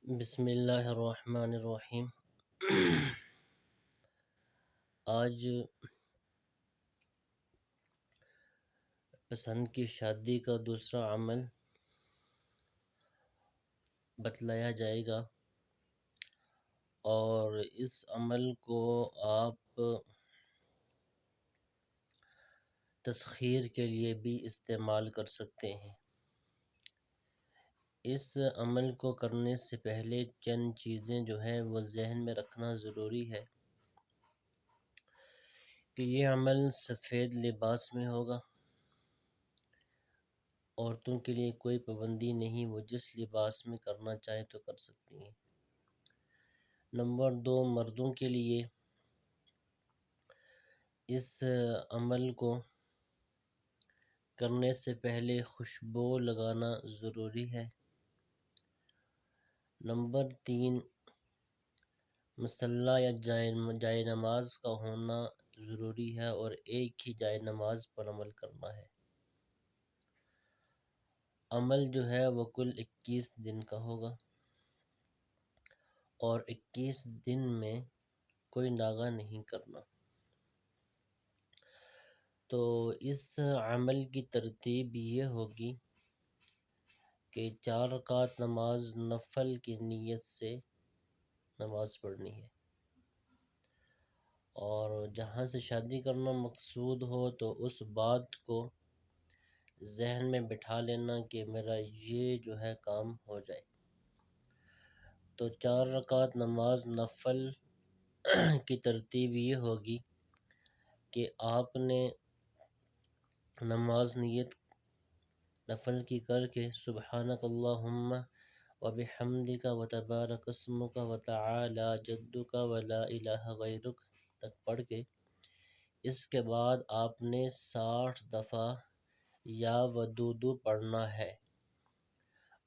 بسم اللہ الرحمن الرحیم۔ آج پسند کی شادی کا دوسرا عمل بتلایا جائے گا، اور اس عمل کو آپ تسخیر کے لیے بھی استعمال کر سکتے ہیں۔ اس عمل کو کرنے سے پہلے چند چیزیں جو ہیں وہ ذہن میں رکھنا ضروری ہے کہ یہ عمل سفید لباس میں ہوگا۔ عورتوں کے لیے کوئی پابندی نہیں، وہ جس لباس میں کرنا چاہیں تو کر سکتی ہیں۔ نمبر 2، مردوں کے لیے اس عمل کو کرنے سے پہلے خوشبو لگانا ضروری ہے۔ نمبر 3، مصلی یا جائے نماز کا ہونا ضروری ہے، اور ایک ہی جائے نماز پر عمل کرنا ہے۔ عمل جو ہے وہ کل 21 دن کا ہوگا، اور 21 دن میں کوئی ناغہ نہیں کرنا۔ تو اس عمل کی ترتیب یہ ہوگی کہ 4 رکعت نماز نفل کی نیت سے نماز پڑھنی ہے، اور جہاں سے شادی کرنا مقصود ہو تو اس بات کو ذہن میں بٹھا لینا کہ میرا یہ جو ہے کام ہو جائے۔ تو 4 رکعت نماز نفل کی ترتیب یہ ہوگی کہ آپ نے نماز نیت نفل کی کر کے سبحانک اللہم وبحمدک وتبارک اسمک وتعالی جدک ولا الہ غیرک تک پڑھ کے، اس کے بعد آپ نے 60 دفعہ یا ودودو پڑھنا ہے۔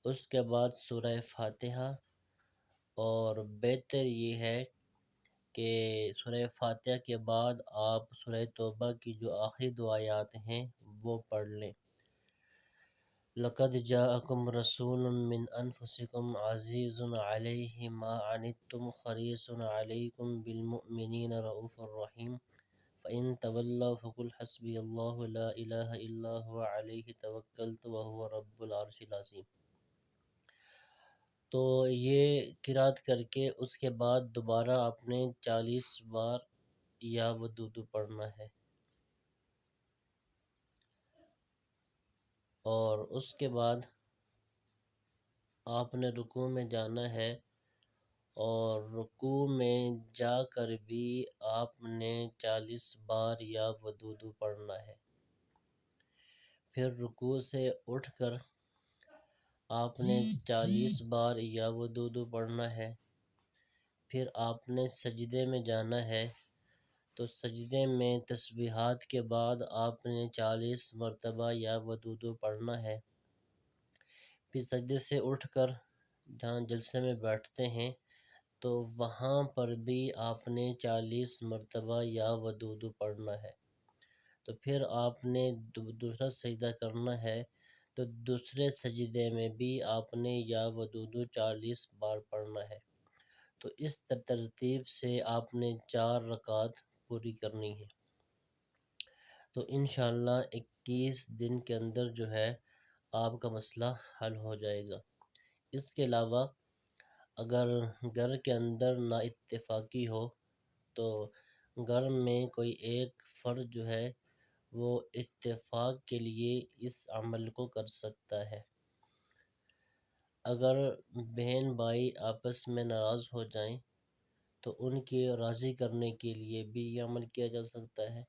اس کے بعد سورہ فاتحہ، اور بہتر یہ ہے کہ سورہ فاتحہ کے بعد آپ سورہ توبہ کی جو آخری 2 آیات ہیں وہ پڑھ لیں۔ لَقَدْ جَاءَكُمْ رَسُولٌ مِّنْ أَنفُسِكُمْ عَزِيزٌ عَلَيْهِ مَا عَنِتُّمْ حَرِيصٌ عَلَيْكُمْ بِالْمُؤْمِنِينَ رَءُوفٌ رَحِيمٌ فَإِن تَوَلَّوْا فَقُلْ حَسْبِيَ اللَّهُ لَا إِلَٰهَ إِلَّا هُوَ عَلَيْهِ تَوَكَّلْتُ وَهُوَ رَبُّ الْعَرْشِ الْعَظِيمِ۔ تو یہ قرأت کر کے اس کے بعد دوبارہ آپ نے 40 بار یا ودودو پڑھنا ہے، اور اس کے بعد آپ نے رکوع میں جانا ہے، اور رکوع میں جا کر بھی آپ نے 40 بار یا ودودو پڑھنا ہے۔ پھر رکوع سے اٹھ کر آپ نے 40 بار یا ودودو پڑھنا ہے۔ پھر آپ نے سجدے میں جانا ہے، تو سجدے میں تسبیحات کے بعد آپ نے 40 مرتبہ یا ودودو پڑھنا ہے۔ پھر سجدے سے اٹھ کر جہاں جلسے میں بیٹھتے ہیں تو وہاں پر بھی آپ نے 40 مرتبہ یا ودودو پڑھنا ہے۔ تو پھر آپ نے دوسرا سجدہ کرنا ہے، تو دوسرے سجدے میں بھی آپ نے یا ودودو 40 بار پڑھنا ہے۔ تو اس ترتیب سے آپ نے 4 رکعت پوری کرنی ہے۔ تو انشاءاللہ 21 دن کے اندر جو ہے آپ کا مسئلہ حل ہو جائے گا۔ اس کے علاوہ اگر گھر کے اندر نا اتفاقی ہو تو گھر میں کوئی ایک فرد جو ہے وہ اتفاق کے لیے اس عمل کو کر سکتا ہے۔ اگر بہن بھائی آپس میں ناراض ہو جائیں تو ان کے راضی کرنے کے لیے بھی یہ عمل کیا جا سکتا ہے،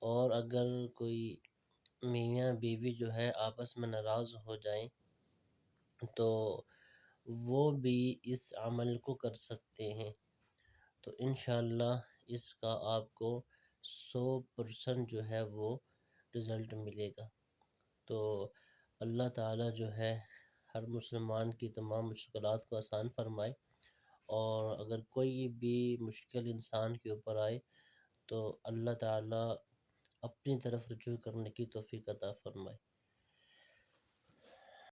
اور اگر کوئی میاں بیوی جو ہے آپس میں ناراض ہو جائیں تو وہ بھی اس عمل کو کر سکتے ہیں۔ تو انشاءاللہ اس کا آپ کو 100% جو ہے وہ رزلٹ ملے گا۔ تو اللہ تعالیٰ جو ہے ہر مسلمان کی تمام مشکلات کو آسان فرمائے، اور اگر کوئی بھی مشکل انسان کے اوپر آئے تو اللہ تعالیٰ اپنی طرف رجوع کرنے کی توفیق عطا فرمائے۔